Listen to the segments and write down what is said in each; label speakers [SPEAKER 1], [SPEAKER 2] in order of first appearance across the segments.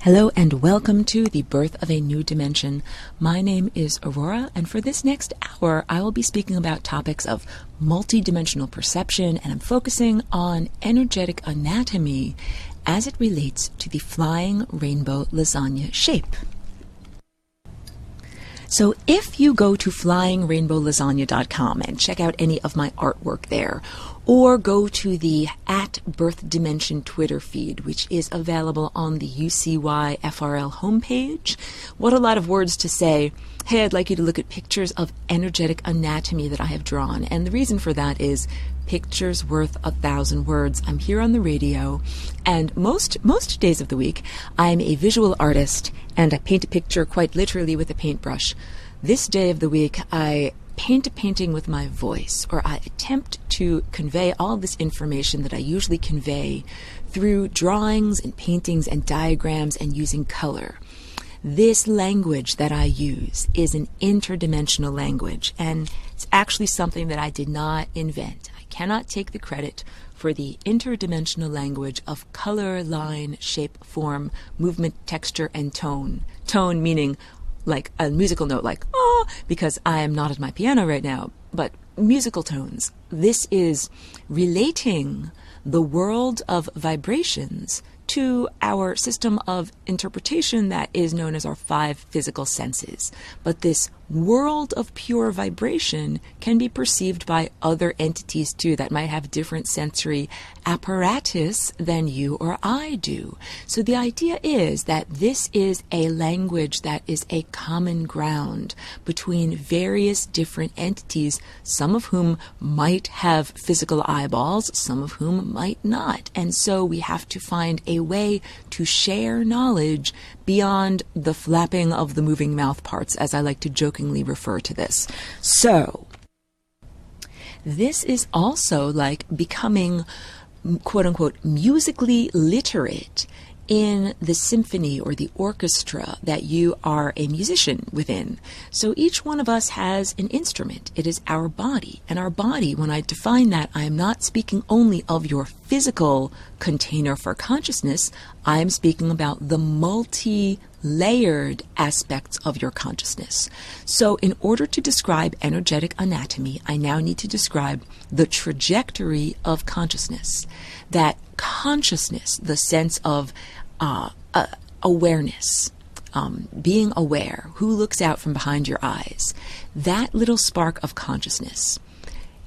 [SPEAKER 1] Hello and welcome to the Birth of a New Dimension. My name is Aurora, and for this next hour, I will be speaking about topics of multidimensional perception, and I'm focusing on energetic anatomy as it relates to the flying rainbow lasagna shape. So if you go to flyingrainbowlasagna.com and check out any of my artwork there, or go to the @BirthDimension Twitter feed, which is available on the UCY FRL homepage. What a lot of words to say. Hey, I'd like you to look at pictures of energetic anatomy that I have drawn. And the reason for that is pictures worth 1,000 words. I'm here on the radio, and most days of the week, I'm a visual artist, and I paint a picture quite literally with a paintbrush. This day of the week, I paint a painting with my voice, or I attempt to convey all this information that I usually convey through drawings and paintings and diagrams and using color. This language that I use is an interdimensional language, and it's actually something that I did not invent. I cannot take the credit for the interdimensional language of color, line, shape, form, movement, texture, and tone. Tone meaning like a musical note, like, oh, because I am not at my piano right now, but musical tones. This is relating the world of vibrations to our system of interpretation that is known as our 5 physical senses. But this world of pure vibration can be perceived by other entities too that might have different sensory apparatus than you or I do. So the idea is that this is a language that is a common ground between various different entities, some of whom might have physical eyeballs, some of whom might not. And so we have to find a way to share knowledge beyond the flapping of the moving mouth parts, as I like to jokingly refer to this. So, this is also like becoming, quote-unquote, musically literate in the symphony or the orchestra that you are a musician within. So each one of us has an instrument. It is our body. And our body, when I define that, I am not speaking only of your physical container for consciousness. I am speaking about the multi-layered aspects of your consciousness. So in order to describe energetic anatomy, I now need to describe the trajectory of consciousness. That consciousness, the sense of awareness, being aware, who looks out from behind your eyes, that little spark of consciousness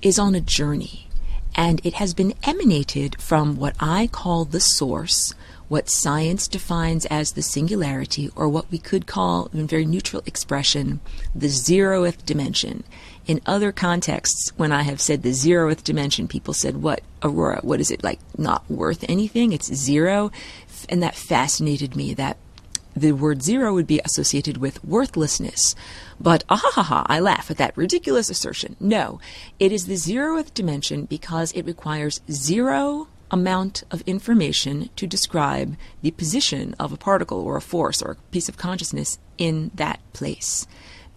[SPEAKER 1] is on a journey, and it has been emanated from what I call the source, what science defines as the singularity, or what we could call, in very neutral expression, the 0th dimension. In other contexts, when I have said the 0th dimension, people said, what, Aurora, what is it, like not worth anything? It's zero? And that fascinated me, that the word zero would be associated with worthlessness. But I laugh at that ridiculous assertion. No, it is the 0th dimension because it requires zero amount of information to describe the position of a particle or a force or a piece of consciousness in that place.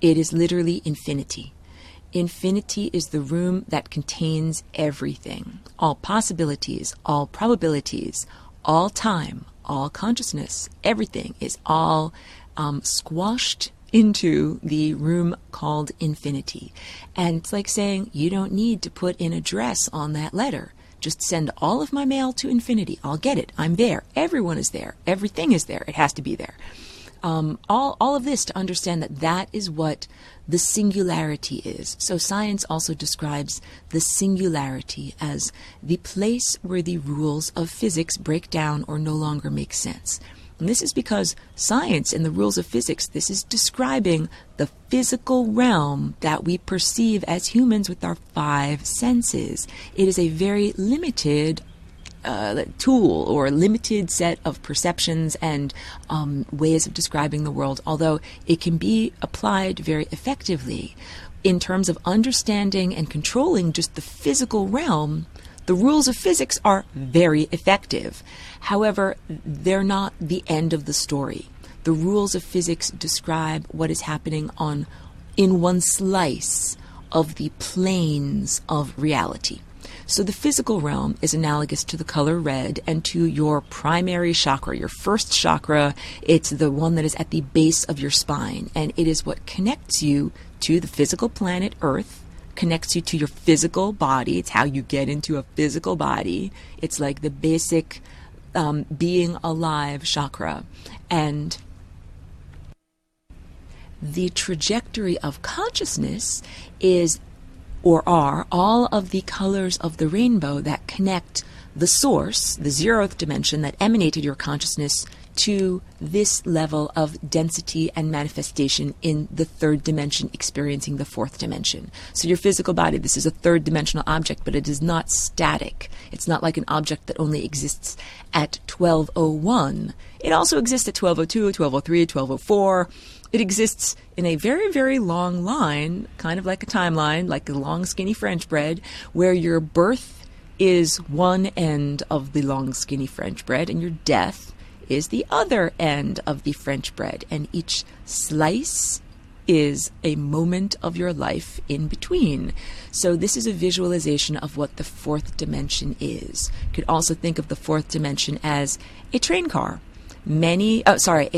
[SPEAKER 1] It is literally infinity. Infinity is the room that contains everything, all possibilities, all probabilities, all time, all consciousness, everything is all squashed into the room called infinity. And it's like saying, you don't need to put an address on that letter. Just send all of my mail to infinity. I'll get it. I'm there. Everyone is there. Everything is there. It has to be there. All of this to understand that that is what the singularity is. So science also describes the singularity as the place where the rules of physics break down or no longer make sense. And this is because science and the rules of physics, this is describing the physical realm that we perceive as humans with our 5 senses. It is a very limited tool or limited set of perceptions and ways of describing the world, although it can be applied very effectively in terms of understanding and controlling just the physical realm. The rules of physics are very effective. However, they're not the end of the story. The rules of physics describe what is happening in one slice of the planes of reality. So the physical realm is analogous to the color red and to your primary chakra, your first chakra. It's the one that is at the base of your spine, and it is what connects you to the physical planet Earth, connects you to your physical body. It's how you get into a physical body. It's like the basic being alive chakra. And the trajectory of consciousness is, or are, all of the colors of the rainbow that connect the source, the 0th dimension that emanated your consciousness, to this level of density and manifestation in the 3rd dimension, experiencing the 4th dimension. So your physical body, this is a 3rd dimensional object, but it is not static. It's not like an object that only exists at 1201. It also exists at 1202, 1203, 1204. It exists in a very, very long line, kind of like a timeline, like a long, skinny French bread, where your birth is one end of the long, skinny French bread, and your death is the other end of the French bread. And each slice is a moment of your life in between. So this is a visualization of what the 4th dimension is. You could also think of the 4th dimension as a train car. Scratch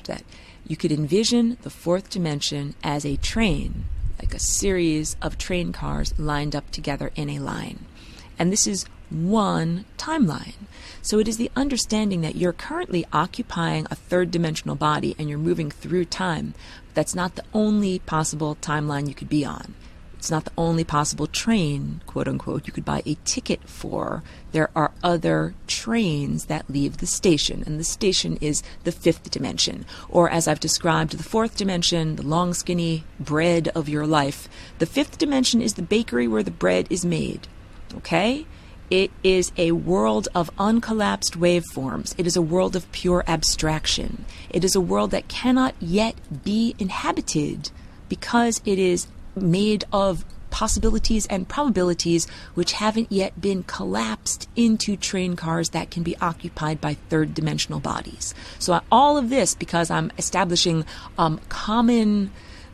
[SPEAKER 1] that. You could envision the 4th dimension as a train, like a series of train cars lined up together in a line. And this is one timeline. So it is the understanding that you're currently occupying a 3rd dimensional body and you're moving through time. That's not the only possible timeline you could be on. It's not the only possible train, quote unquote, you could buy a ticket for. There are other trains that leave the station, and the station is the 5th dimension. Or as I've described, the 4th dimension, the long skinny bread of your life. The 5th dimension is the bakery where the bread is made. Okay? It is a world of uncollapsed waveforms. It is a world of pure abstraction. It is a world that cannot yet be inhabited because it is made of possibilities and probabilities which haven't yet been collapsed into train cars that can be occupied by 3rd dimensional bodies. So all of this because I'm establishing common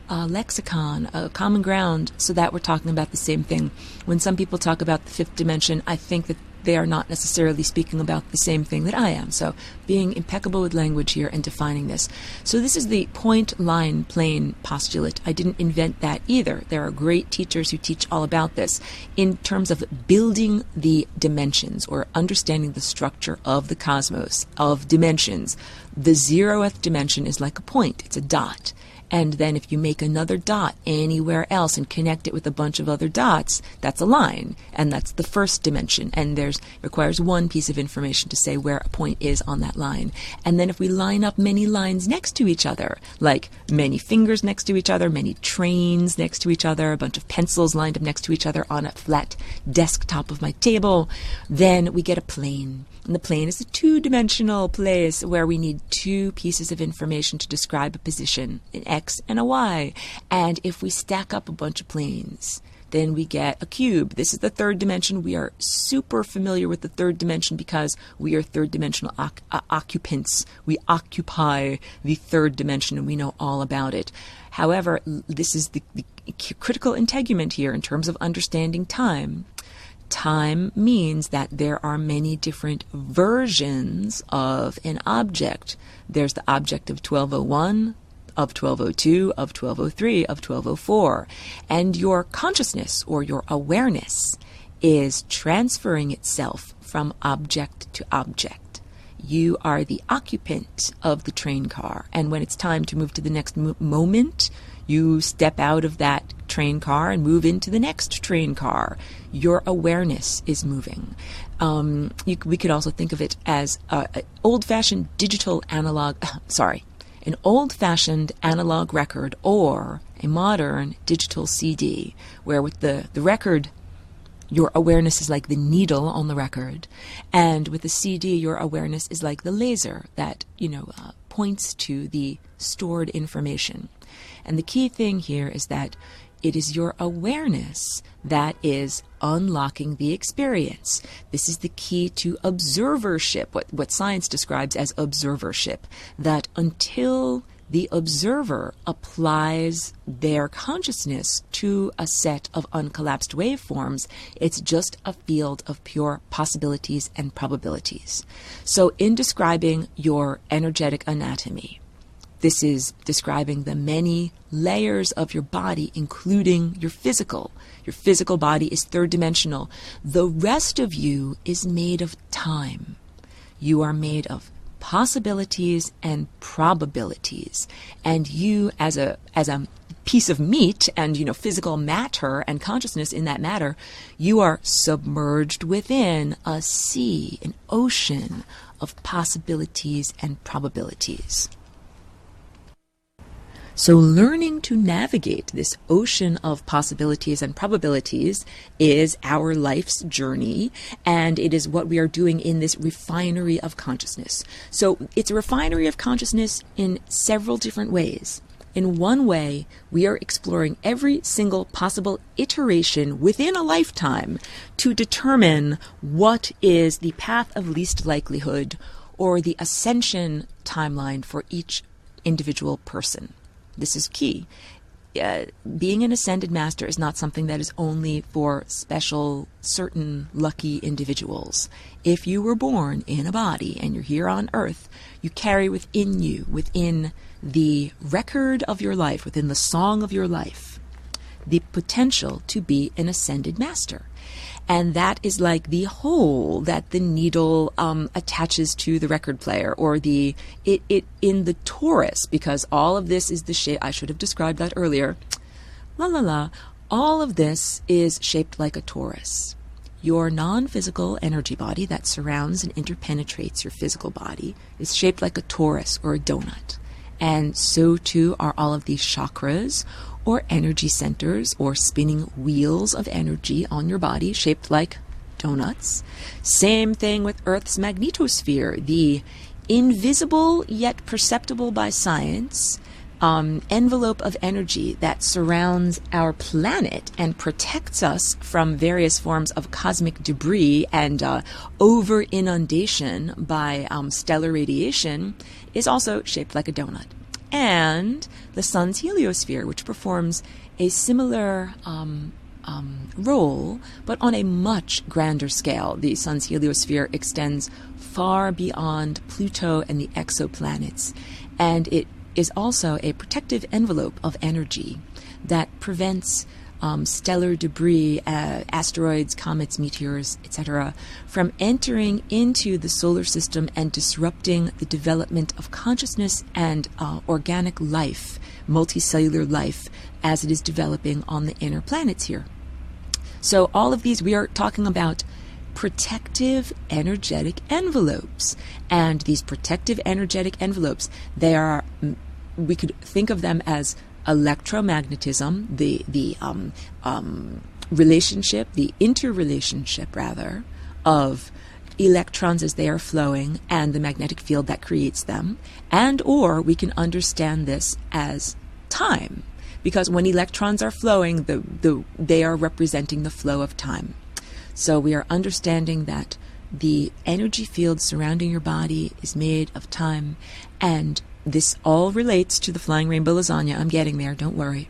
[SPEAKER 1] lexicon, common ground, so that we're talking about the same thing. When some people talk about the 5th dimension, I think that they are not necessarily speaking about the same thing that I am. So being impeccable with language here and defining this. So this is the point, line, plane postulate. I didn't invent that either. There are great teachers who teach all about this in terms of building the dimensions or understanding the structure of the cosmos, of dimensions. The 0th dimension is like a point. It's a dot. And then if you make another dot anywhere else and connect it with a bunch of other dots, that's a line. And that's the 1st dimension. And requires one piece of information to say where a point is on that line. And then if we line up many lines next to each other, like many fingers next to each other, many trains next to each other, a bunch of pencils lined up next to each other on a flat desktop of my table, then we get a plane. And the plane is a 2-dimensional place where we need 2 pieces of information to describe a position, an X and a Y. And if we stack up a bunch of planes, then we get a cube. This is the 3rd dimension. We are super familiar with the 3rd dimension because we are 3rd dimensional occupants. We occupy the 3rd dimension and we know all about it. However, this is the critical integument here in terms of understanding time. Time means that there are many different versions of an object. There's the object of 1201, of 1202, of 1203, of 1204. And your consciousness or your awareness is transferring itself from object to object. You are the occupant of the train car. And when it's time to move to the next moment, you step out of that train car and move into the next train car. Your awareness is moving. We could also think of it as an old-fashioned an old-fashioned analog record or a modern digital CD, where with the record, your awareness is like the needle on the record, and with the CD, your awareness is like the laser that points to the stored information. And the key thing here is that it is your awareness that is unlocking the experience. This is the key to observership, what science describes as observership, that until the observer applies their consciousness to a set of uncollapsed waveforms. It's just a field of pure possibilities and probabilities. So in describing your energetic anatomy, this is describing the many layers of your body, including your physical. Your physical body is third dimensional. The rest of you is made of time. You are made of possibilities and probabilities. And you, as a piece of meat and, physical matter and consciousness in that matter, you are submerged within a sea, an ocean of possibilities and probabilities. So learning to navigate this ocean of possibilities and probabilities is our life's journey, and it is what we are doing in this refinery of consciousness. So it's a refinery of consciousness in several different ways. In one way, we are exploring every single possible iteration within a lifetime to determine what is the path of least likelihood or the ascension timeline for each individual person. This is key. Being an ascended master is not something that is only for special, certain, lucky individuals. If you were born in a body and you're here on earth, you carry within you, within the record of your life, within the song of your life, the potential to be an ascended master. And that is like the hole that the needle attaches to the record player, or it in the torus, because all of this is the shape. I should have described that earlier. All of this is shaped like a torus. Your non-physical energy body that surrounds and interpenetrates your physical body is shaped like a torus or a donut. And so too are all of these chakras, or energy centers, or spinning wheels of energy on your body shaped like donuts. Same thing with Earth's magnetosphere, the invisible yet perceptible by science envelope of energy that surrounds our planet and protects us from various forms of cosmic debris and over inundation by stellar radiation, is also shaped like a donut. And the sun's heliosphere, which performs a similar role, but on a much grander scale. The sun's heliosphere extends far beyond Pluto and the exoplanets, and it is also a protective envelope of energy that prevents stellar debris, asteroids, comets, meteors, etc., from entering into the solar system and disrupting the development of consciousness and organic life, multicellular life, as it is developing on the inner planets here. So all of these, we are talking about protective energetic envelopes. And these protective energetic envelopes, we could think of them as electromagnetism, the relationship, the interrelationship rather, of electrons as they are flowing and the magnetic field that creates them. And or we can understand this as time, because when electrons are flowing, they are representing the flow of time. So we are understanding that the energy field surrounding your body is made of time, and this all relates to the Flying Rainbow Lasagna. I'm getting there, don't worry.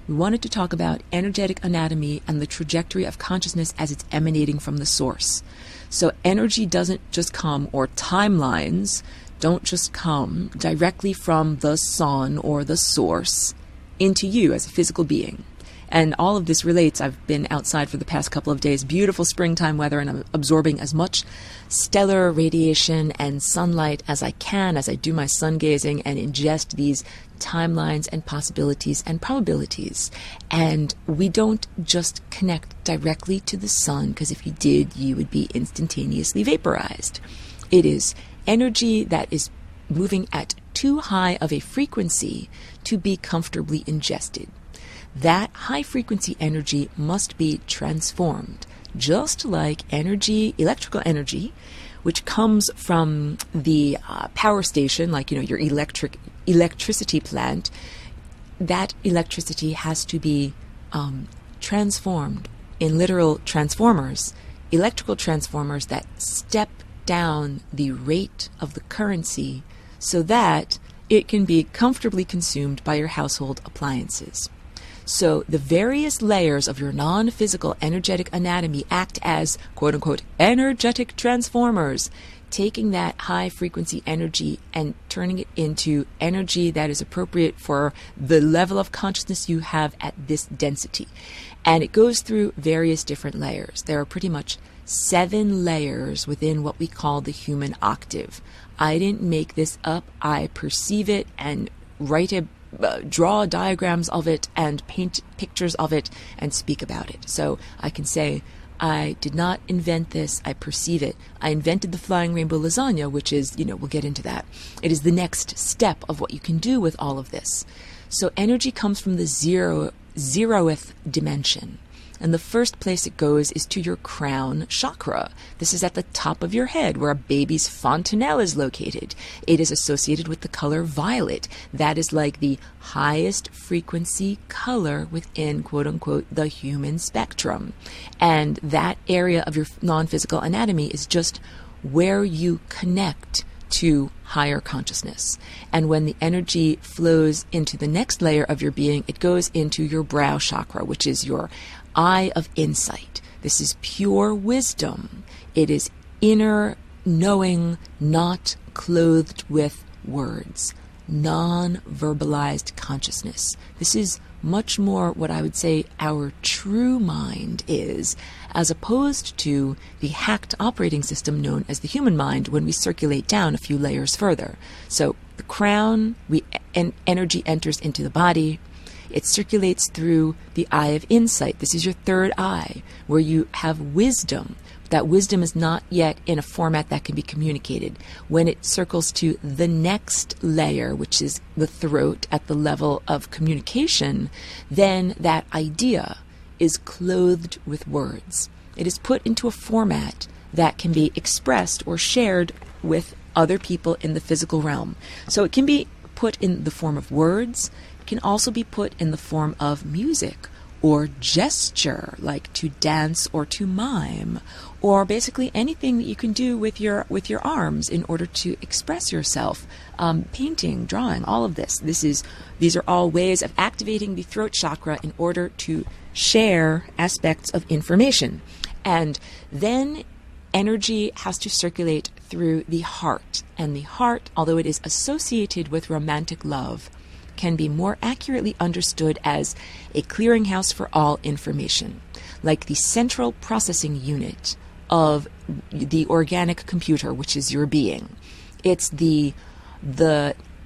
[SPEAKER 1] We wanted to talk about energetic anatomy and the trajectory of consciousness as it's emanating from the source. So energy doesn't just come, or timelines don't just come directly from the sun or the source into you as a physical being. And all of this relates. I've been outside for the past couple of days, beautiful springtime weather, and I'm absorbing as much stellar radiation and sunlight as I can as I do my sun gazing and ingest these timelines and possibilities and probabilities. And we don't just connect directly to the sun, because if you did, you would be instantaneously vaporized. It is energy that is moving at too high of a frequency to be comfortably ingested. That high-frequency energy must be transformed, just like energy, electrical energy, which comes from the power station, like your electricity plant. That electricity has to be transformed in literal transformers, electrical transformers that step down the rate of the currency, so that it can be comfortably consumed by your household appliances. So the various layers of your non-physical energetic anatomy act as, quote-unquote, energetic transformers, taking that high-frequency energy and turning it into energy that is appropriate for the level of consciousness you have at this density. And it goes through various different layers. There are pretty much 7 layers within what we call the human octave. I didn't make this up. I perceive it and draw diagrams of it and paint pictures of it and speak about it. So I can say, I did not invent this, I perceive it. I invented the flying rainbow lasagna, which is, we'll get into that. It is the next step of what you can do with all of this. So energy comes from the zeroth dimension. And the first place it goes is to your crown chakra. This is at the top of your head where a baby's fontanelle is located. It is associated with the color violet. That is like the highest frequency color within, quote unquote, the human spectrum. And that area of your non-physical anatomy is just where you connect to higher consciousness. And when the energy flows into the next layer of your being, it goes into your brow chakra, which is your eye of insight. This is pure wisdom. It is inner knowing, not clothed with words, non-verbalized consciousness. This is much more what I would say our true mind is, as opposed to the hacked operating system known as the human mind when we circulate down a few layers further. So the crown, energy enters into the body. It circulates through the eye of insight. This is your third eye, where you have wisdom. That wisdom is not yet in a format that can be communicated. When it circles to the next layer, which is the throat at the level of communication, then that idea is clothed with words. It is put into a format that can be expressed or shared with other people in the physical realm. So it can be put in the form of words. Can also be put in the form of music or gesture, like to dance or to mime, or basically anything that you can do with your arms in order to express yourself. Painting, drawing, all of this. These are all ways of activating the throat chakra in order to share aspects of information. And then energy has to circulate through the heart. And the heart, although it is associated with romantic love, can be more accurately understood as a clearinghouse for all information, like the central processing unit of the organic computer, which is your being. It's the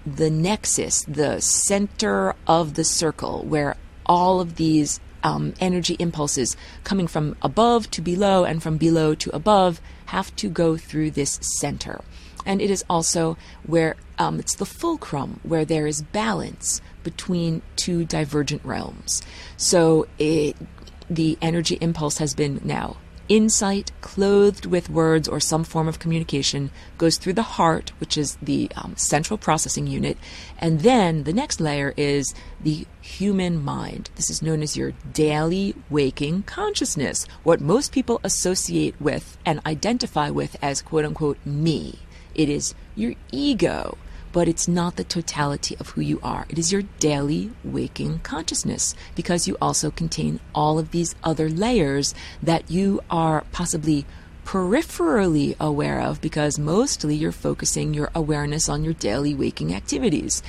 [SPEAKER 1] nexus, the center of the circle, where all of these energy impulses coming from above to below and from below to above have to go through this center. And it is also where it's the fulcrum, where there is balance between two divergent realms. So the energy impulse has been now insight clothed with words or some form of communication, goes through the heart, which is the central processing unit. And then the next layer is the human mind. This is known as your daily waking consciousness, what most people associate with and identify with as quote unquote me. It is your ego, but it's not the totality of who you are. It is your daily waking consciousness, because you also contain all of these other layers that you are possibly peripherally aware of, because mostly you're focusing your awareness on your daily waking activities.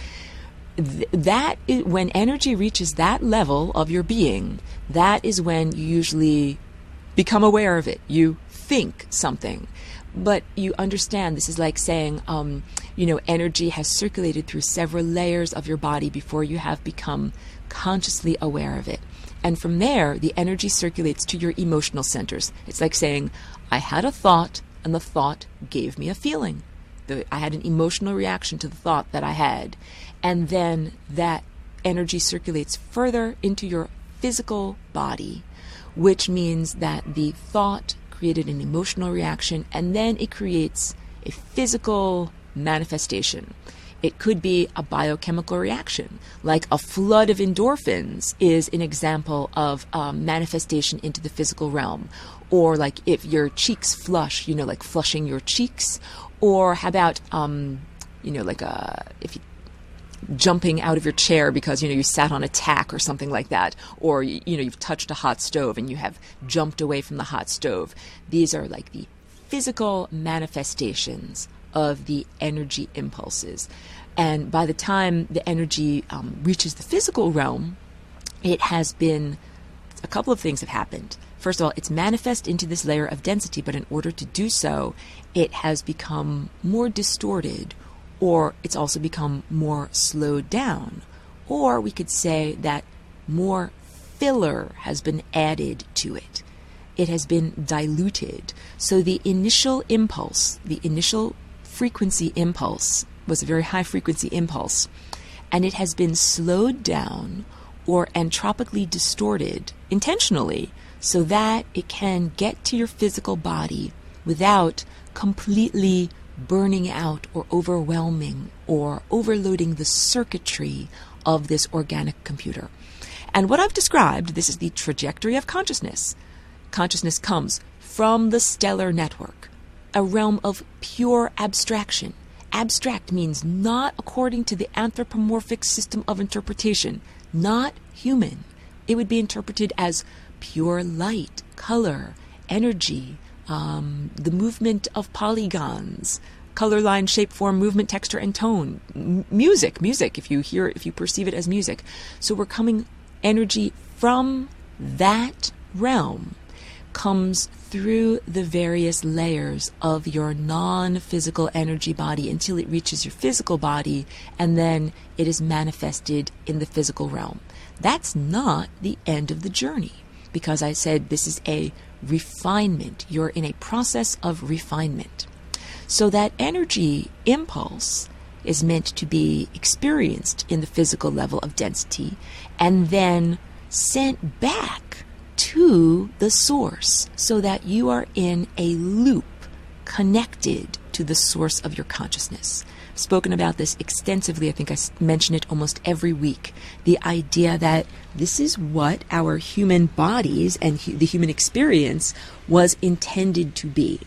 [SPEAKER 1] That is, when energy reaches that level of your being, that is when you usually become aware of it. You think something. But you understand, this is like saying, energy has circulated through several layers of your body before you have become consciously aware of it. And from there, the energy circulates to your emotional centers. It's like saying, I had a thought, and the thought gave me a feeling. I had an emotional reaction to the thought that I had. And then that energy circulates further into your physical body, which means that the thought created an emotional reaction, and then it creates a physical manifestation. It could be a biochemical reaction, like a flood of endorphins is an example of manifestation into the physical realm. Or like if your cheeks flush, like flushing your cheeks. Or how about, if jumping out of your chair because, you sat on a tack or something like that, or, you've touched a hot stove and you have jumped away from the hot stove. These are like the physical manifestations of the energy impulses. And by the time the energy reaches the physical realm, it has been, a couple of things have happened. First of all, it's manifest into this layer of density, but in order to do so, it has become more distorted, or it's also become more slowed down. Or we could say that more filler has been added to it. It has been diluted. So the initial impulse, the initial frequency impulse, was a very high frequency impulse, and it has been slowed down or entropically distorted intentionally so that it can get to your physical body without completely burning out or overwhelming or overloading the circuitry of this organic computer. And what I've described, this is the trajectory of consciousness. Consciousness comes from the stellar network, a realm of pure abstraction. Abstract means not according to the anthropomorphic system of interpretation, not human. It would be interpreted as pure light, color, energy, the movement of polygons, color, line, shape, form, movement, texture, and tone. Music, if you perceive it as music. So we're coming, energy from that realm comes through the various layers of your non-physical energy body until it reaches your physical body, and then it is manifested in the physical realm. That's not the end of the journey, because I said this is a refinement. You're in a process of refinement. So that energy impulse is meant to be experienced in the physical level of density and then sent back to the source so that you are in a loop connected to the source of your consciousness. I've spoken about this extensively. I think I mention it almost every week. The idea that this is what our human bodies and the human experience was intended to be.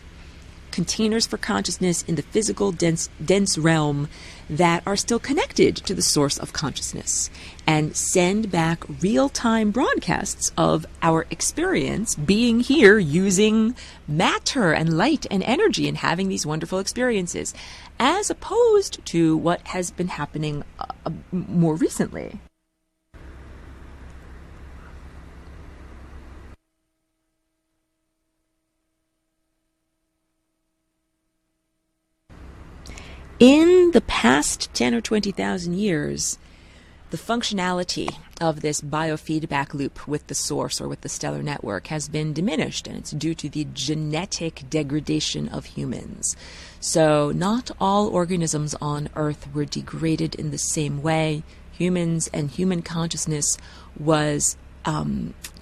[SPEAKER 1] Containers for consciousness in the physical dense realm that are still connected to the source of consciousness and send back real-time broadcasts of our experience being here using matter and light and energy and having these wonderful experiences, as opposed to what has been happening more recently. In the past 10 or 20,000 years, the functionality of this biofeedback loop with the source or with the stellar network has been diminished, and it's due to the genetic degradation of humans. So not all organisms on Earth were degraded in the same way. Humans and human consciousness was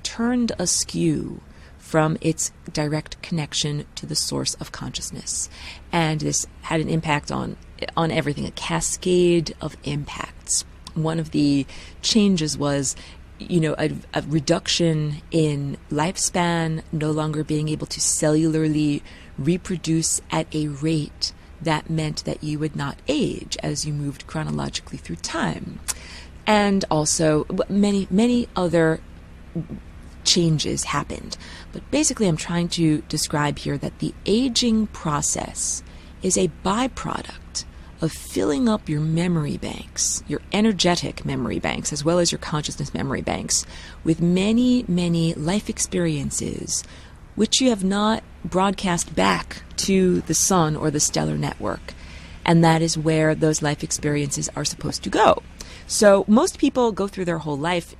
[SPEAKER 1] turned askew from its direct connection to the source of consciousness. And this had an impact on everything, a cascade of impacts. One of the changes was, a reduction in lifespan, no longer being able to cellularly reproduce at a rate that meant that you would not age as you moved chronologically through time. And also many, many other changes happened. But basically I'm trying to describe here that the aging process is a byproduct of filling up your memory banks, your energetic memory banks, as well as your consciousness memory banks, with many, many life experiences which you have not broadcast back to the sun or the stellar network. And that is where those life experiences are supposed to go. So most people go through their whole life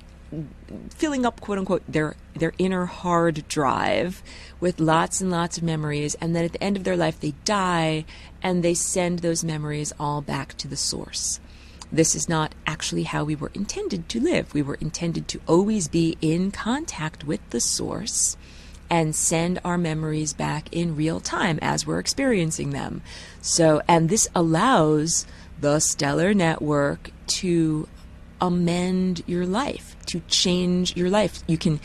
[SPEAKER 1] filling up, quote unquote, their inner hard drive with lots and lots of memories, and then at the end of their life they die and they send those memories all back to the source. This is not actually how we were intended to live. We were intended to always be in contact with the source and send our memories back in real time as we're experiencing them. So, and this allows the stellar network to amend your life, to change your life. You can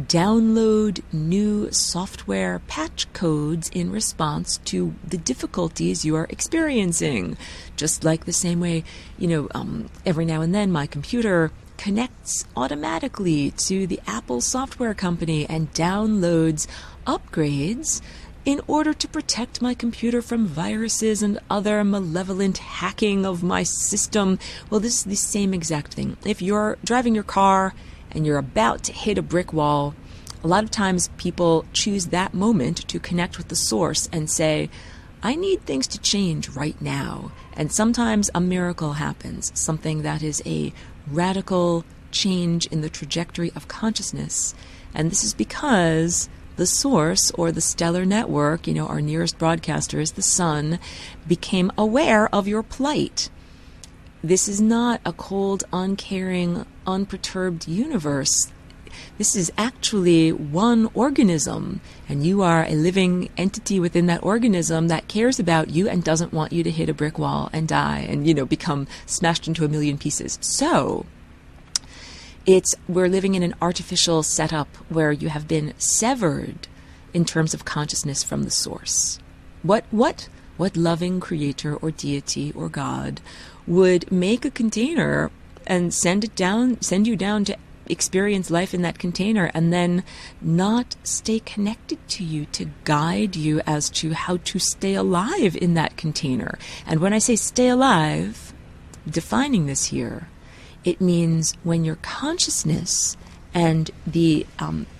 [SPEAKER 1] download new software patch codes in response to the difficulties you are experiencing. Just like the same way, every now and then my computer connects automatically to the Apple software company and downloads upgrades in order to protect my computer from viruses and other malevolent hacking of my system. Well, this is the same exact thing. If you're driving your car and you're about to hit a brick wall, a lot of times people choose that moment to connect with the source and say, I need things to change right now. And sometimes a miracle happens, something that is a radical change in the trajectory of consciousness. And this is because the source, or the stellar network, our nearest broadcaster is the sun, became aware of your plight. This is not a cold, uncaring, unperturbed universe. This is actually one organism, and you are a living entity within that organism that cares about you and doesn't want you to hit a brick wall and die and, become smashed into a million pieces. So we're living in an artificial setup where you have been severed in terms of consciousness from the source. What loving creator or deity or God would make a container and send you down to experience life in that container and then not stay connected to you to guide you as to how to stay alive in that container? And when I say stay alive, defining this here, it means when your consciousness and the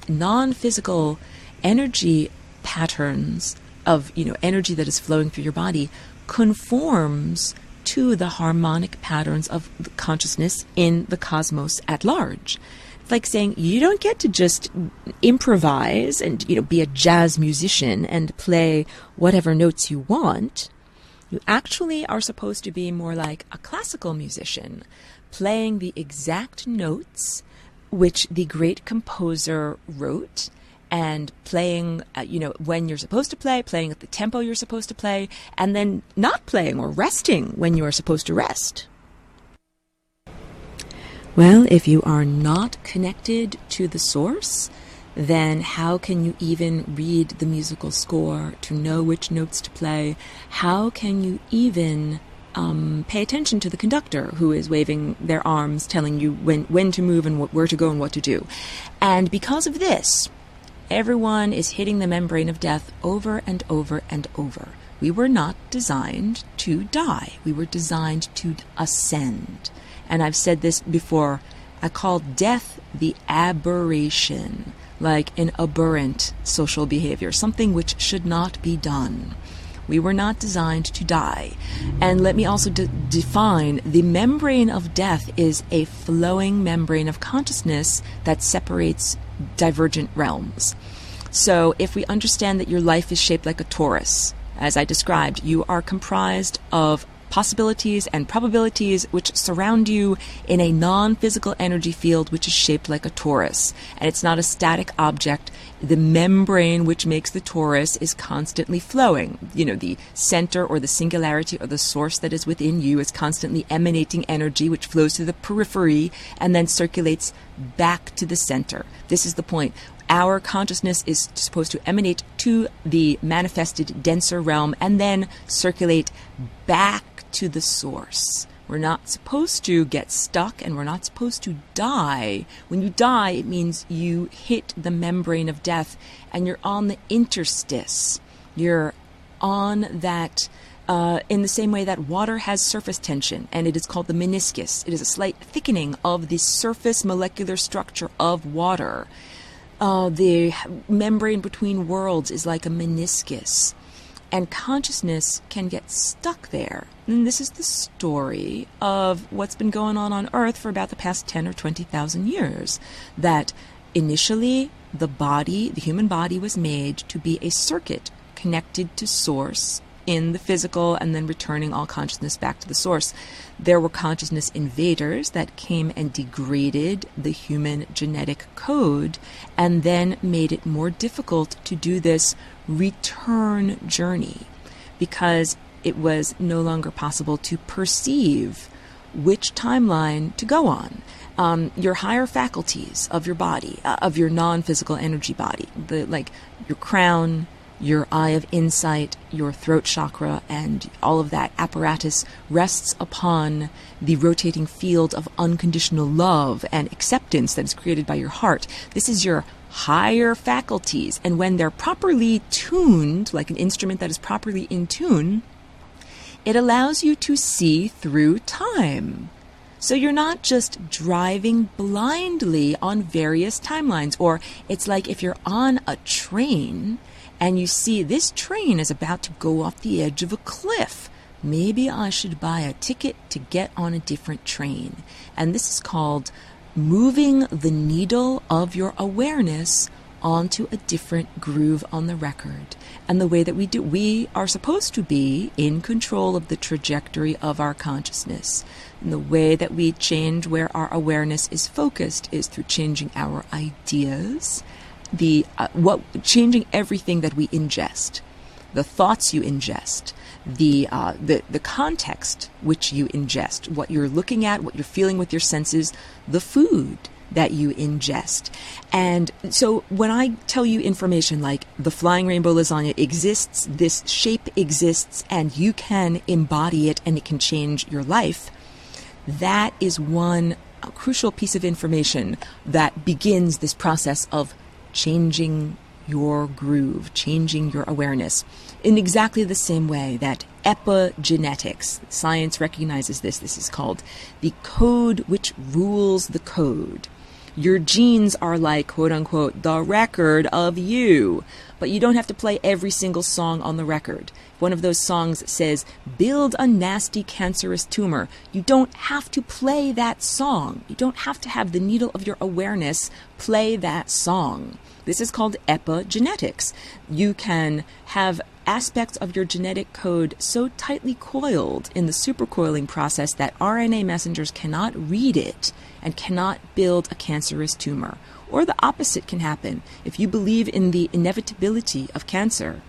[SPEAKER 1] non-physical energy patterns of energy that is flowing through your body conforms to the harmonic patterns of the consciousness in the cosmos at large. It's like saying you don't get to just improvise and be a jazz musician and play whatever notes you want. You actually are supposed to be more like a classical musician, playing the exact notes which the great composer wrote, and playing, when you're supposed to play, playing at the tempo you're supposed to play, and then not playing or resting when you are supposed to rest. Well, if you are not connected to the source, then how can you even read the musical score to know which notes to play? How can you even pay attention to the conductor who is waving their arms, telling you when to move and where to go and what to do? And because of this, everyone is hitting the membrane of death over and over and over. We were not designed to die. We were designed to ascend. And I've said this before, I call death the aberration, like an aberrant social behavior, something which should not be done. We were not designed to die. And let me also define, the membrane of death is a flowing membrane of consciousness that separates divergent realms. So if we understand that your life is shaped like a torus, as I described, you are comprised of possibilities and probabilities which surround you in a non-physical energy field which is shaped like a torus. And it's not a static object. The membrane which makes the torus is constantly flowing. The center or the singularity or the source that is within you is constantly emanating energy which flows through the periphery and then circulates back to the center. This is the point. Our consciousness is supposed to emanate to the manifested denser realm and then circulate back to the source. We're not supposed to get stuck, and we're not supposed to die. When you die, it means you hit the membrane of death and you're on the interstice. You're on that, in the same way that water has surface tension, and it is called the meniscus. It is a slight thickening of the surface molecular structure of water. The membrane between worlds is like a meniscus, and consciousness can get stuck there. And this is the story of what's been going on Earth for about the past 10 or 20,000 years. That initially the human body was made to be a circuit connected to source in the physical and then returning all consciousness back to the source. There were consciousness invaders that came and degraded the human genetic code and then made it more difficult to do this return journey because it was no longer possible to perceive which timeline to go on. Your higher faculties of your body, of your non-physical energy body, like your crown, your eye of insight, your throat chakra, and all of that apparatus rests upon the rotating field of unconditional love and acceptance that is created by your heart. This is your higher faculties, and when they're properly tuned, like an instrument that is properly in tune, it allows you to see through time. So you're not just driving blindly on various timelines, or it's like if you're on a train and you see this train is about to go off the edge of a cliff. Maybe I should buy a ticket to get on a different train. And this is called moving the needle of your awareness onto a different groove on the record. And the way that we are supposed to be in control of the trajectory of our consciousness. And the way that we change where our awareness is focused is through changing our ideas, changing everything that we ingest, the thoughts you ingest, the context which you ingest, what you're looking at, what you're feeling with your senses, the food that you ingest. And so when I tell you information like the flying rainbow lasagna exists, this shape exists, and you can embody it and it can change your life, that is one crucial piece of information that begins this process of changing your groove, changing your awareness, in exactly the same way that epigenetics, science recognizes this. This is called the code which rules the code. Your genes are like, quote unquote, the record of you. But you don't have to play every single song on the record. If one of those songs says, build a nasty cancerous tumor, you don't have to play that song. You don't have to have the needle of your awareness play that song. This is called epigenetics. You can have aspects of your genetic code so tightly coiled in the supercoiling process that RNA messengers cannot read it and cannot build a cancerous tumor. Or the opposite can happen. If you believe in the inevitability of cancer,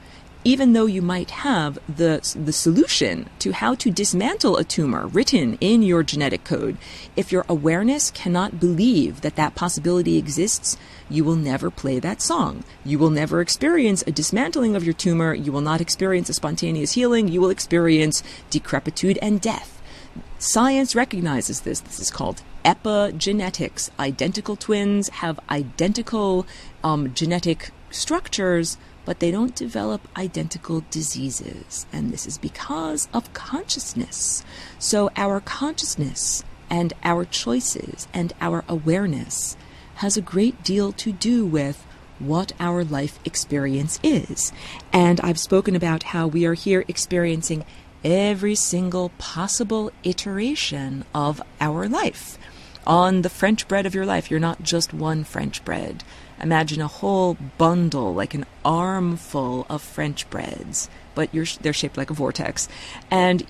[SPEAKER 1] even though you might have the solution to how to dismantle a tumor written in your genetic code, if your awareness cannot believe that that possibility exists, you will never play that song. You will never experience a dismantling of your tumor. You will not experience a spontaneous healing. You will experience decrepitude and death. Science recognizes this. This is called epigenetics. Identical twins have identical genetic structures, but they don't develop identical diseases. And this is because of consciousness. So our consciousness and our choices and our awareness has a great deal to do with what our life experience is. And I've spoken about how we are here experiencing every single possible iteration of our life. On the French bread of your life, you're not just one French bread. Imagine a whole bundle, like an armful of French breads, but they're shaped like a vortex. And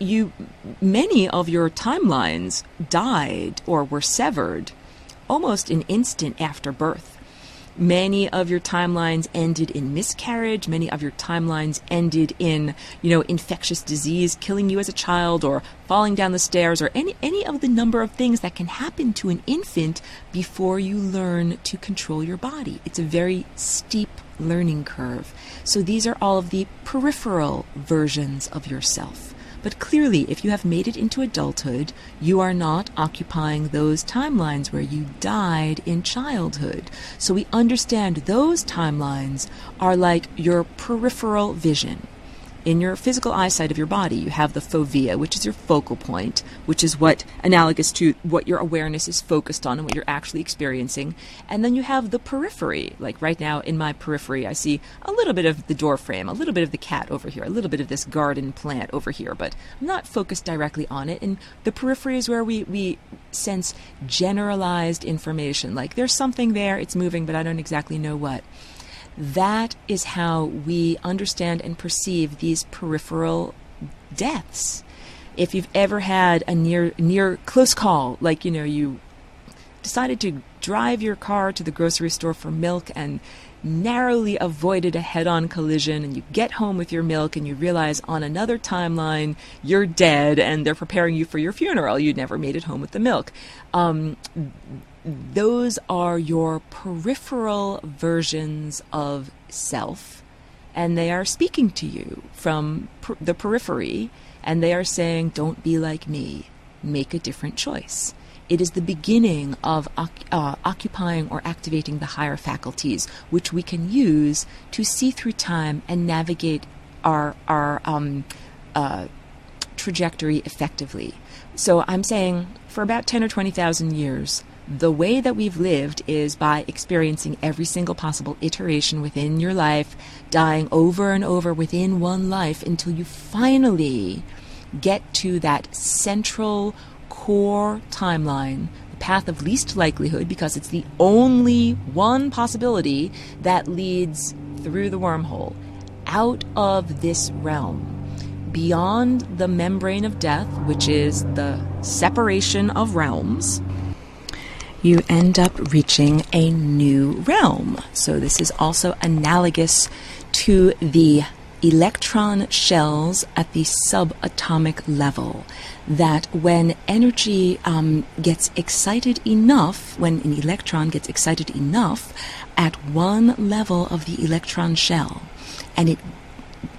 [SPEAKER 1] many of your timelines died or were severed almost an instant after birth. Many of your timelines ended in miscarriage. Many of your timelines ended in, infectious disease killing you as a child, or falling down the stairs, or any of the number of things that can happen to an infant before you learn to control your body. It's a very steep learning curve. So these are all of the peripheral versions of yourself. But clearly, if you have made it into adulthood, you are not occupying those timelines where you died in childhood. So we understand those timelines are like your peripheral vision. In your physical eyesight of your body, you have the fovea, which is your focal point, which is analogous to what your awareness is focused on and what you're actually experiencing. And then you have the periphery. Like right now in my periphery, I see a little bit of the door frame, a little bit of the cat over here, a little bit of this garden plant over here, but I'm not focused directly on it. And the periphery is where we sense generalized information. Like there's something there, it's moving, but I don't exactly know what. That is how we understand and perceive these peripheral deaths. If you've ever had a near close call, like, decided to drive your car to the grocery store for milk and narrowly avoided a head-on collision, and you get home with your milk and you realize on another timeline you're dead and they're preparing you for your funeral. You never made it home with the milk. Those are your peripheral versions of self, and they are speaking to you from the periphery, and they are saying, don't be like me, make a different choice. It is the beginning of occupying or activating the higher faculties, which we can use to see through time and navigate our trajectory effectively. So I'm saying for about 10 or 20,000 years, the way that we've lived is by experiencing every single possible iteration within your life, dying over and over within one life until you finally get to that central core timeline, the path of least likelihood, because it's the only one possibility that leads through the wormhole, out of this realm, beyond the membrane of death, which is the separation of realms. You end up reaching a new realm. So this is also analogous to the electron shells at the subatomic level, that when energy gets excited enough, when an electron gets excited enough at one level of the electron shell, and it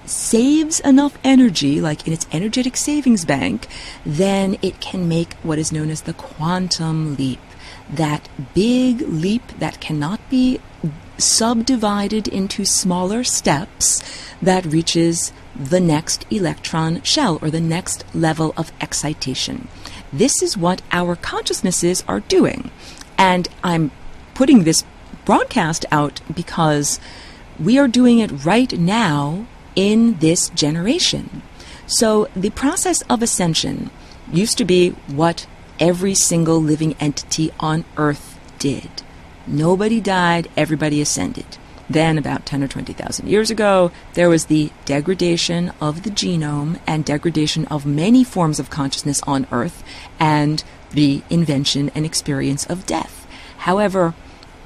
[SPEAKER 1] saves enough energy, like in its energetic savings bank, then it can make what is known as the quantum leap. That big leap that cannot be subdivided into smaller steps that reaches the next electron shell or the next level of excitation. This is what our consciousnesses are doing. And I'm putting this broadcast out because we are doing it right now in this generation. So the process of ascension used to be what every single living entity on Earth did. Nobody died, everybody ascended. Then, about 10 or 20,000 years ago, there was the degradation of the genome and degradation of many forms of consciousness on Earth, and the invention and experience of death. However,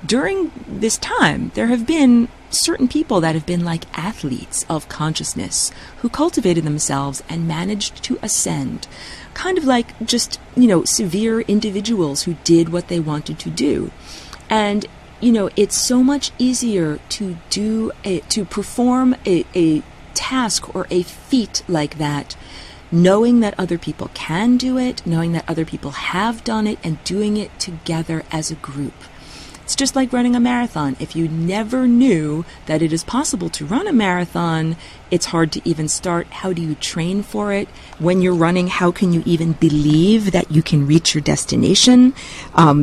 [SPEAKER 1] during this time, there have been certain people that have been like athletes of consciousness who cultivated themselves and managed to ascend. Kind of like just, severe individuals who did what they wanted to do. And, it's so much easier to perform a task or a feat like that, knowing that other people can do it, knowing that other people have done it, and doing it together as a group. It's just like running a marathon. If you never knew that it is possible to run a marathon, it's hard to even start. How do you train for it? When you're running, how can you even believe that you can reach your destination?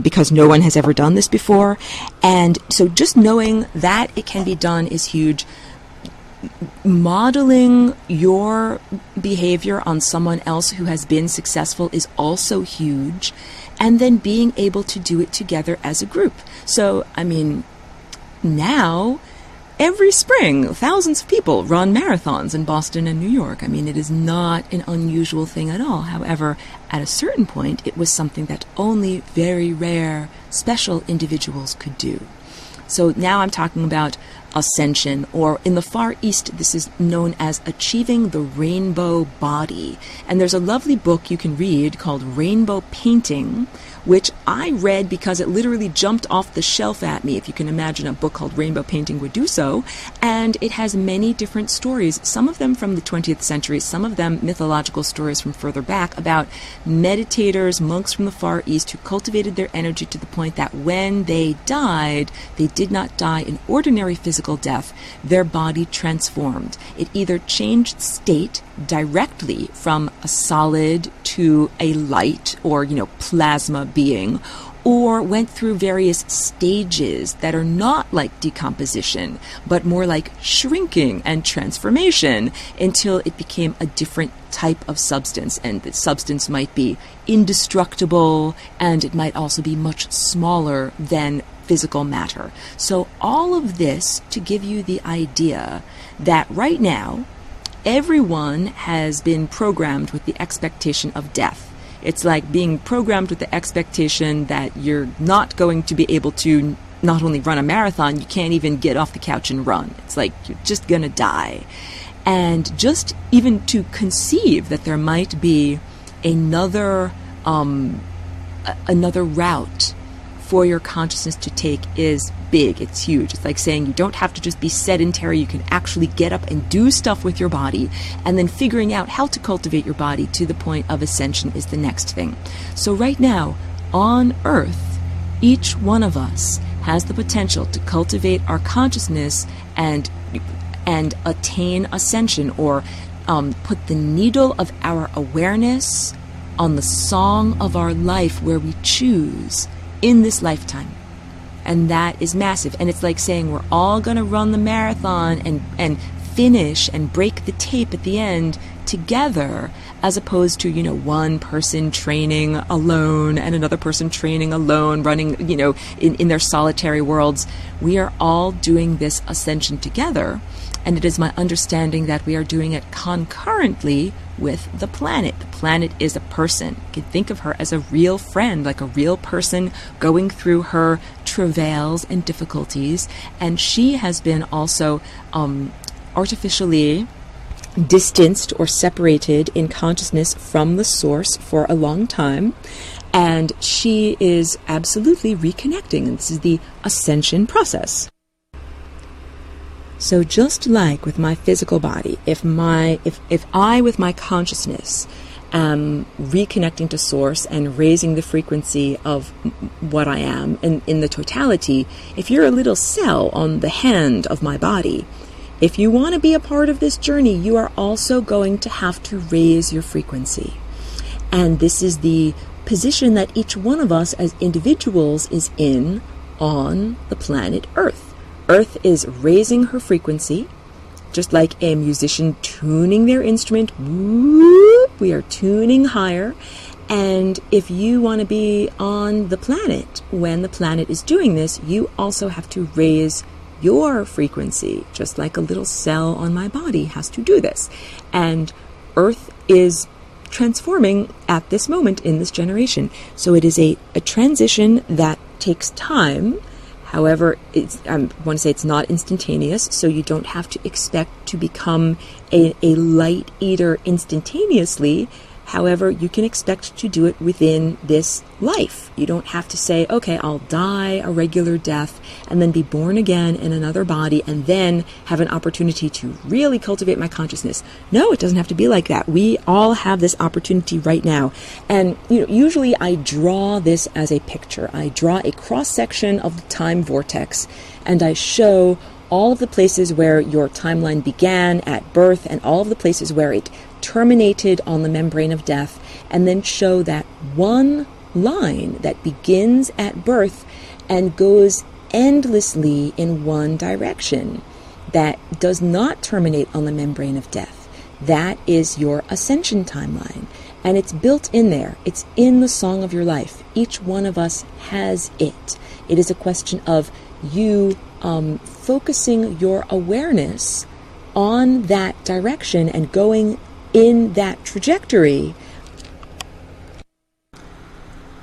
[SPEAKER 1] Because no one has ever done this before. And so just knowing that it can be done is huge. Modeling your behavior on someone else who has been successful is also huge. And then being able to do it together as a group. So, now, every spring, thousands of people run marathons in Boston and New York. It is not an unusual thing at all. However, at a certain point, it was something that only very rare, special individuals could do. So now I'm talking about ascension, or in the Far East, this is known as achieving the rainbow body. And there's a lovely book you can read called Rainbow Painting, which I read because it literally jumped off the shelf at me. If you can imagine, a book called Rainbow Painting would do so. And it has many different stories, some of them from the 20th century, some of them mythological stories from further back, about meditators, monks from the Far East who cultivated their energy to the point that when they died, they did not die an ordinary physical death. Their body transformed. It either changed state directly from a solid to a light or, plasma being, or went through various stages that are not like decomposition, but more like shrinking and transformation until it became a different type of substance. And the substance might be indestructible, and it might also be much smaller than physical matter. So all of this to give you the idea that right now, everyone has been programmed with the expectation of death. It's like being programmed with the expectation that you're not going to be able to not only run a marathon, you can't even get off the couch and run. It's like you're just going to die. And just even to conceive that there might be another route for your consciousness to take is big. It's huge. It's like saying you don't have to just be sedentary. You can actually get up and do stuff with your body, and then figuring out how to cultivate your body to the point of ascension is the next thing. So right now, on Earth, each one of us has the potential to cultivate our consciousness and attain ascension, or put the needle of our awareness on the song of our life where we choose in this lifetime. And that is massive. And it's like saying we're all going to run the marathon and finish and break the tape at the end together, as opposed to, one person training alone and another person training alone, running, in their solitary worlds. We are all doing this ascension together. And it is my understanding that we are doing it concurrently with the planet. The planet is a person. You can think of her as a real friend, like a real person going through her travails and difficulties. And she has been also artificially distanced or separated in consciousness from the source for a long time. And she is absolutely reconnecting. And this is the ascension process. So just like with my physical body, if I with my consciousness am reconnecting to source and raising the frequency of what I am in the totality, if you're a little cell on the hand of my body, if you want to be a part of this journey, you are also going to have to raise your frequency. And this is the position that each one of us as individuals is in on the planet Earth. Earth is raising her frequency, just like a musician tuning their instrument. Whoop, we are tuning higher. And if you want to be on the planet when the planet is doing this, you also have to raise your frequency, just like a little cell on my body has to do this. And Earth is transforming at this moment in this generation. So it is a transition that takes time. However, I want to say it's not instantaneous, so you don't have to expect to become a light eater instantaneously. However, you can expect to do it within this life. You don't have to say, okay, I'll die a regular death and then be born again in another body and then have an opportunity to really cultivate my consciousness. No, it doesn't have to be like that. We all have this opportunity right now. And usually I draw this as a picture. I draw a cross-section of the time vortex and I show all of the places where your timeline began at birth and all of the places where it terminated on the membrane of death, and then show that one line that begins at birth and goes endlessly in one direction that does not terminate on the membrane of death. That is your ascension timeline, and it's built in there. It's in the song of your life. Each one of us has it. It is a question of you focusing your awareness on that direction and going in that trajectory.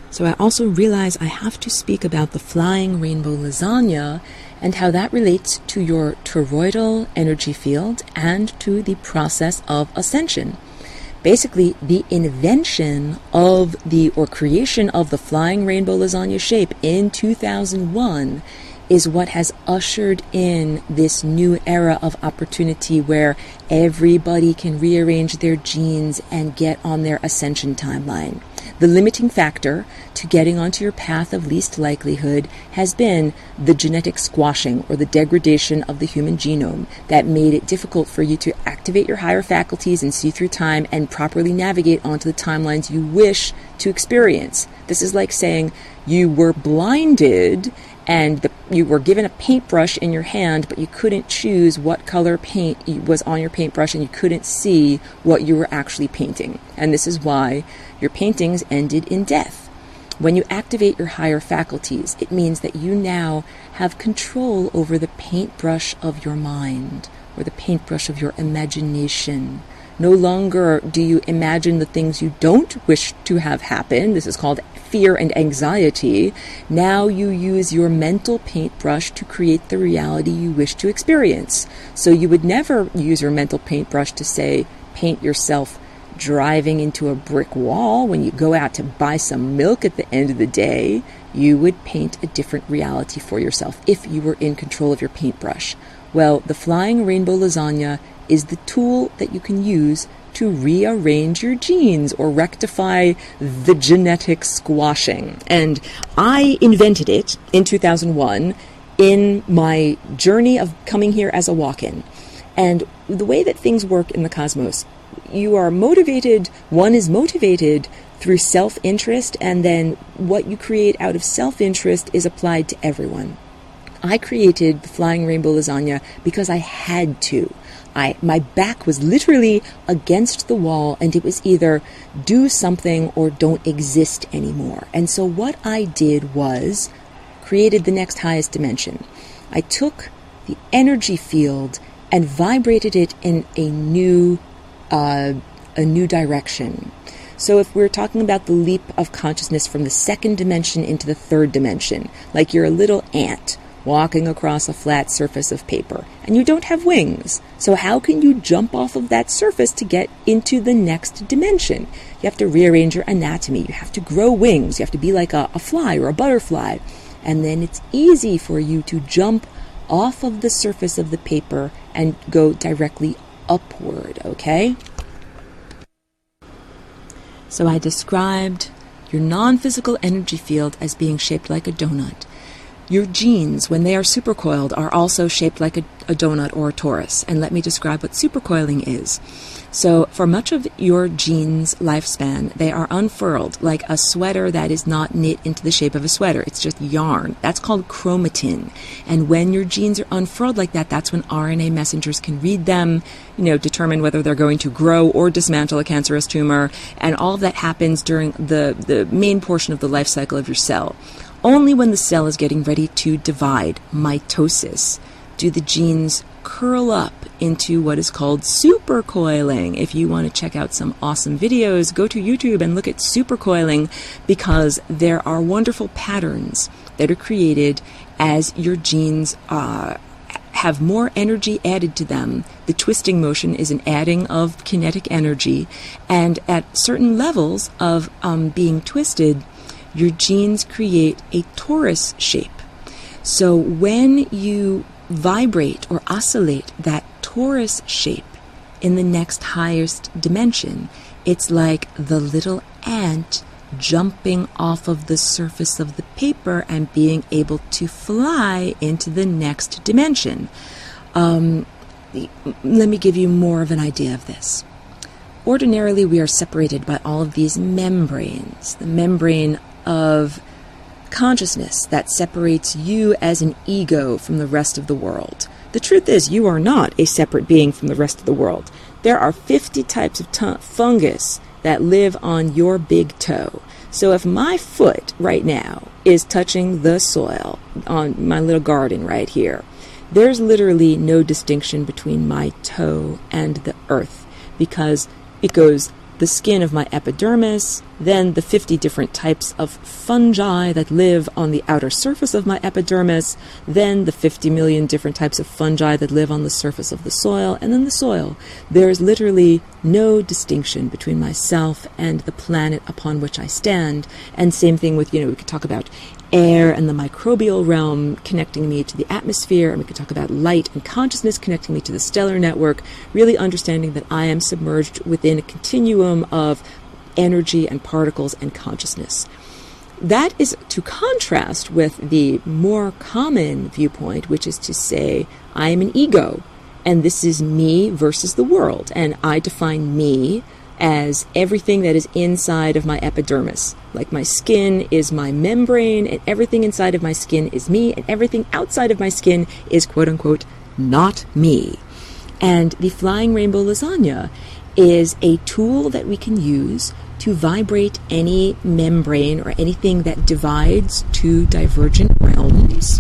[SPEAKER 1] So I also realize I have to speak about the flying rainbow lasagna and how that relates to your toroidal energy field and to the process of ascension. Basically, the invention of or creation of the flying rainbow lasagna shape in 2001 is what has ushered in this new era of opportunity where everybody can rearrange their genes and get on their ascension timeline. The limiting factor to getting onto your path of least likelihood has been the genetic squashing or the degradation of the human genome that made it difficult for you to activate your higher faculties and see through time and properly navigate onto the timelines you wish to experience. This is like saying you were blinded and you were given a paintbrush in your hand, but you couldn't choose what color paint was on your paintbrush, and you couldn't see what you were actually painting. And this is why your paintings ended in death. When you activate your higher faculties, it means that you now have control over the paintbrush of your mind, or the paintbrush of your imagination. No longer do you imagine the things you don't wish to have happen. This is called fear and anxiety. Now you use your mental paintbrush to create the reality you wish to experience. So you would never use your mental paintbrush to say, paint yourself driving into a brick wall when you go out to buy some milk at the end of the day. You would paint a different reality for yourself if you were in control of your paintbrush. Well, the Flying Rainbow Lasagna is the tool that you can use to rearrange your genes or rectify the genetic squashing. And I invented it in 2001 in my journey of coming here as a walk-in. And the way that things work in the cosmos, you are motivated, one is motivated through self-interest, and then what you create out of self-interest is applied to everyone. I created the Flying Rainbow Lasagna because I had to. My back was literally against the wall, and it was either do something or don't exist anymore. And so what I did was created the next highest dimension. I took the energy field and vibrated it in a new direction. So if we're talking about the leap of consciousness from the second dimension into the third dimension, like you're a little ant walking across a flat surface of paper, and you don't have wings. So how can you jump off of that surface to get into the next dimension? You have to rearrange your anatomy. You have to grow wings. You have to be like a fly or a butterfly. And then it's easy for you to jump off of the surface of the paper and go directly upward, okay? So I described your non-physical energy field as being shaped like a donut. Your genes, when they are supercoiled, are also shaped like a donut or a torus. And let me describe what supercoiling is. So for much of your genes' lifespan, they are unfurled like a sweater that is not knit into the shape of a sweater. It's just yarn. That's called chromatin. And when your genes are unfurled like that, that's when RNA messengers can read them, determine whether they're going to grow or dismantle a cancerous tumor. And all of that happens during the main portion of the life cycle of your cell. Only when the cell is getting ready to divide, mitosis, do the genes curl up into what is called supercoiling. If you want to check out some awesome videos, go to YouTube and look at supercoiling, because there are wonderful patterns that are created as your genes have more energy added to them. The twisting motion is an adding of kinetic energy, and at certain levels of being twisted, your genes create a torus shape. So when you vibrate or oscillate that torus shape in the next highest dimension, it's like the little ant jumping off of the surface of the paper and being able to fly into the next dimension. Let me give you more of an idea of this. Ordinarily, we are separated by all of these membranes. The membrane of consciousness that separates you as an ego from the rest of the world. The truth is, you are not a separate being from the rest of the world. There are 50 types of fungus that live on your big toe. So if my foot right now is touching the soil on my little garden right here, there's literally no distinction between my toe and the earth, because it goes the skin of my epidermis, then the 50 different types of fungi that live on the outer surface of my epidermis, then the 50 million different types of fungi that live on the surface of the soil, and then the soil. There's literally no distinction between myself and the planet upon which I stand. And same thing with, we could talk about air and the microbial realm connecting me to the atmosphere, and we could talk about light and consciousness connecting me to the stellar network, really understanding that I am submerged within a continuum of energy and particles and consciousness. That is to contrast with the more common viewpoint, which is to say, I am an ego, and this is me versus the world, and I define me as everything that is inside of my epidermis. Like my skin is my membrane, and everything inside of my skin is me, and everything outside of my skin is quote-unquote not me. And the Flying Rainbow Lasagna is a tool that we can use to vibrate any membrane or anything that divides two divergent realms,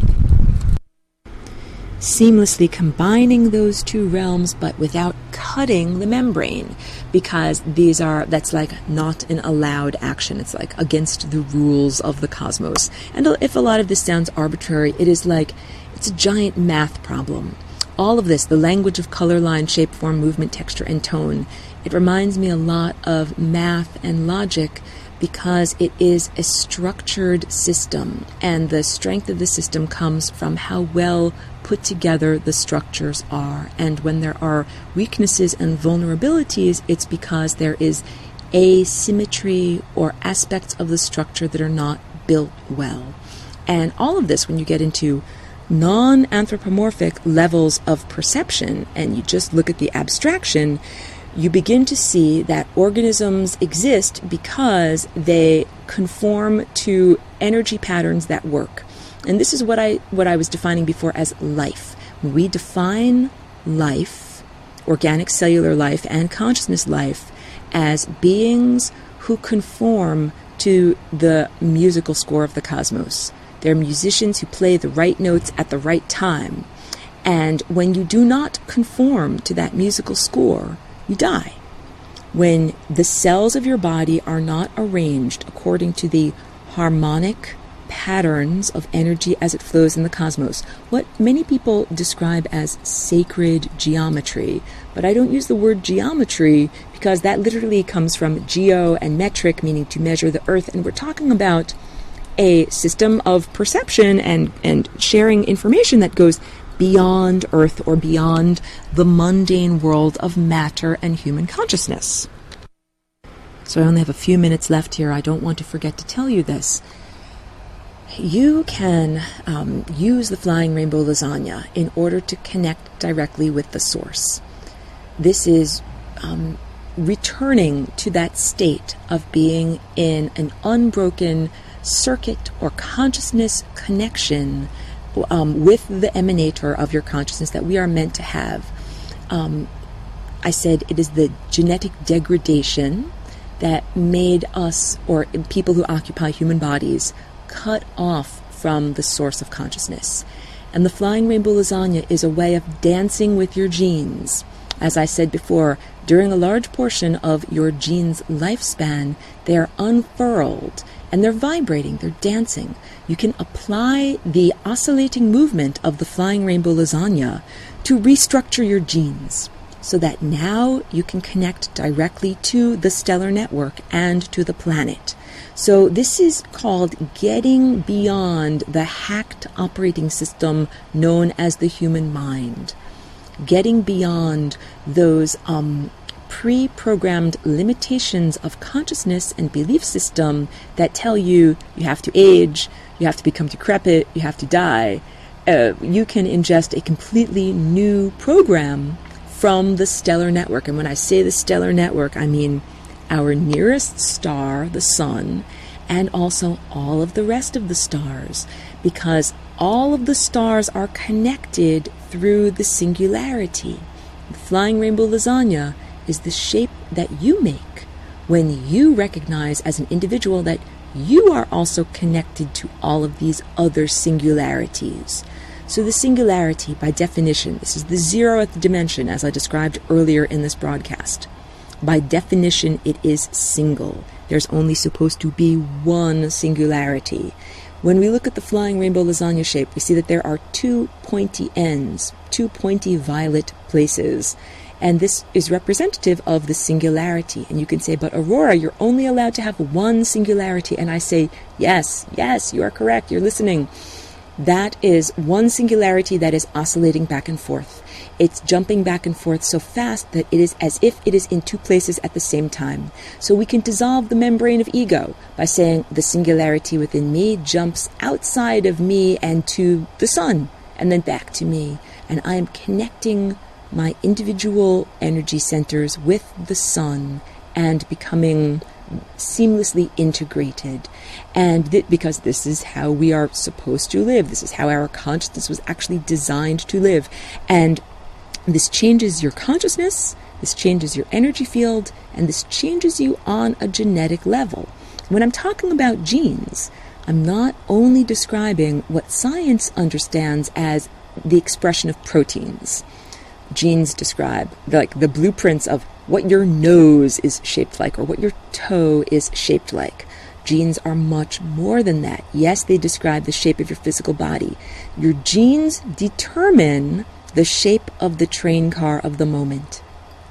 [SPEAKER 1] seamlessly combining those two realms, but without cutting the membrane, because that's like not an allowed action. It's like against the rules of the cosmos. And if a lot of this sounds arbitrary, it's a giant math problem. All of this, the language of color, line, shape, form, movement, texture, and tone, it reminds me a lot of math and logic, because it is a structured system, and the strength of the system comes from how well put together the structures are. And when there are weaknesses and vulnerabilities, it's because there is asymmetry or aspects of the structure that are not built well. And all of this, when you get into non-anthropomorphic levels of perception and you just look at the abstraction, you begin to see that organisms exist because they conform to energy patterns that work. And this is what I was defining before as life. When we define life, organic cellular life and consciousness life, as beings who conform to the musical score of the cosmos. They're musicians who play the right notes at the right time. And when you do not conform to that musical score, you die. When the cells of your body are not arranged according to the harmonic patterns of energy as it flows in the cosmos, what many people describe as sacred geometry. But I don't use the word geometry because that literally comes from geo and metric, meaning to measure the earth, and we're talking about a system of perception and sharing information that goes beyond Earth or beyond the mundane world of matter and human consciousness. So I only have a few minutes left here. I don't want to forget to tell you this. You can use the Flying Rainbow Lasagna in order to connect directly with the source. This is returning to that state of being in an unbroken circuit or consciousness connection with the emanator of your consciousness that we are meant to have. I said it is the genetic degradation that made us, or people who occupy human bodies, cut off from the source of consciousness. And the Flying Rainbow Lasagna is a way of dancing with your genes. As I said before, during a large portion of your gene's lifespan, they are unfurled and they're vibrating, they're dancing. You can apply the oscillating movement of the Flying Rainbow Lasagna to restructure your genes so that now you can connect directly to the stellar network and to the planet. So this is called getting beyond the hacked operating system known as the human mind. Getting beyond those pre-programmed limitations of consciousness and belief system that tell you you have to age, you have to become decrepit, you have to die. You can ingest a completely new program from the stellar network. And when I say the stellar network, I mean our nearest star, the sun, and also all of the rest of the stars, because all of the stars are connected through the singularity. The Flying Rainbow Lasagna is the shape that you make when you recognize as an individual that you are also connected to all of these other singularities. So the singularity, by definition, this is the 0th dimension, as I described earlier in this broadcast. By definition, it is single. There's only supposed to be one singularity. When we look at the Flying Rainbow Lasagna shape, we see that there are two pointy ends, two pointy violet places. And this is representative of the singularity. And you can say, but Aurora, you're only allowed to have one singularity. And I say, yes, you are correct. You're listening. That is one singularity that is oscillating back and forth. It's jumping back and forth so fast that it is as if it is in two places at the same time. So we can dissolve the membrane of ego by saying the singularity within me jumps outside of me and to the sun and then back to me. And I am connecting my individual energy centers with the sun and becoming seamlessly integrated. And because this is how we are supposed to live. This is how our consciousness was actually designed to live. And this changes your consciousness, this changes your energy field, and this changes you on a genetic level. When I'm talking about genes, I'm not only describing what science understands as the expression of proteins. genes describe, like the blueprints of what your nose is shaped like or what your toe is shaped like. Genes are much more than that. Yes, they describe the shape of your physical body. Your genes determine the shape of the train car of the moment.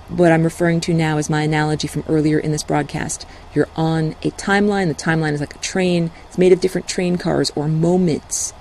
[SPEAKER 1] What I'm referring to now is my analogy from earlier in this broadcast. You're on a timeline. The timeline is like a train. It's made of different train cars or moments.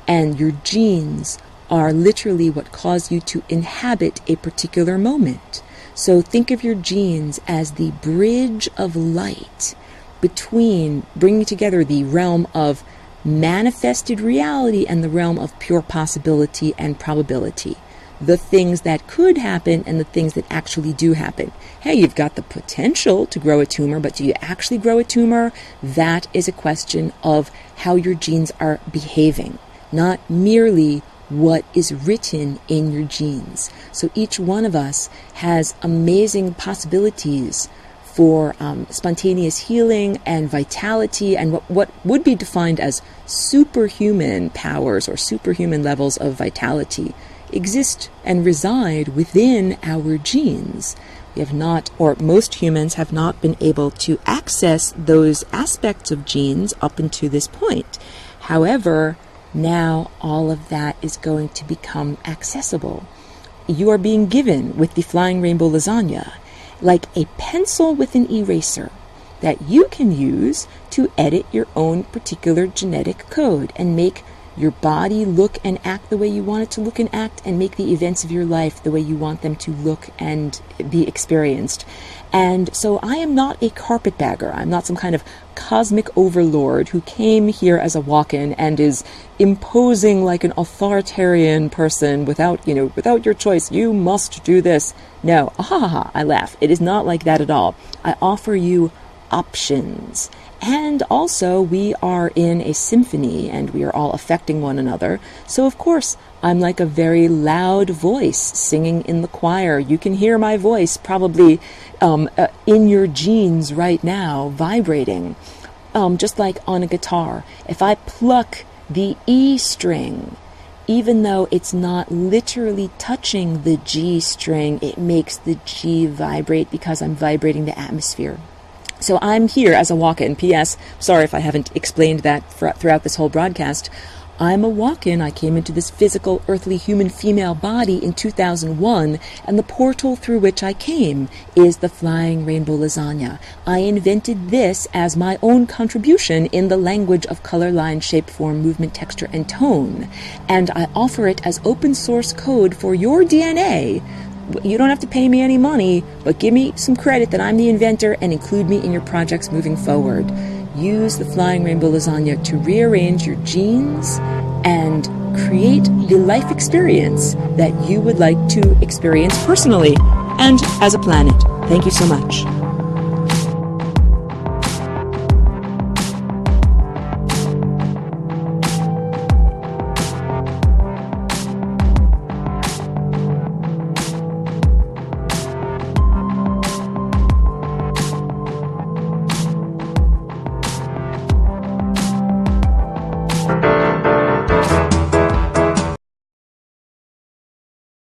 [SPEAKER 1] And your genes are literally what cause you to inhabit a particular moment. So think of your genes as the bridge of light between bringing together the realm of manifested reality and the realm of pure possibility and probability. The things that could happen and the things that actually do happen. Hey, you've got the potential to grow a tumor, but do you actually grow a tumor? That is a question of how your genes are behaving, not merely what is written in your genes. So each one of us has amazing possibilities for spontaneous healing and vitality and what would be defined as superhuman powers or superhuman levels of vitality exist and reside within our genes. We have not, or most humans have not been able to access those aspects of genes up until this point. However, now all of that is going to become accessible. You are being given with the Flying Rainbow Lasagna like a pencil with an eraser that you can use to edit your own particular genetic code and make your body look and act the way you want it to look and act, and make the events of your life the way you want them to look and be experienced. And so I am not a carpetbagger. I'm not some kind of cosmic overlord who came here as a walk-in and is imposing like an authoritarian person without your choice. You must do this. No, I laugh. It is not like that at all. I offer you options. And also, we are in a symphony and we are all affecting one another. So, of course, I'm like a very loud voice singing in the choir. You can hear my voice probably in your genes right now, vibrating. Just like on a guitar. If I pluck the E string, even though it's not literally touching the G string, it makes the G vibrate because I'm vibrating the atmosphere. So I'm here as a walk-in. P.S. Sorry if I haven't explained that throughout this whole broadcast. I'm a walk-in. I came into this physical, earthly, human female body in 2001, and the portal through which I came is the Flying Rainbow Lasagna. I invented this as my own contribution in the language of color, line, shape, form, movement, texture, and tone. And I offer it as open source code for your DNA. You don't have to pay me any money, but give me some credit that I'm the inventor and include me in your projects moving forward. Use the Flying Rainbow Lasagna to rearrange your genes and create the life experience that you would like to experience personally and as a planet. Thank you so much.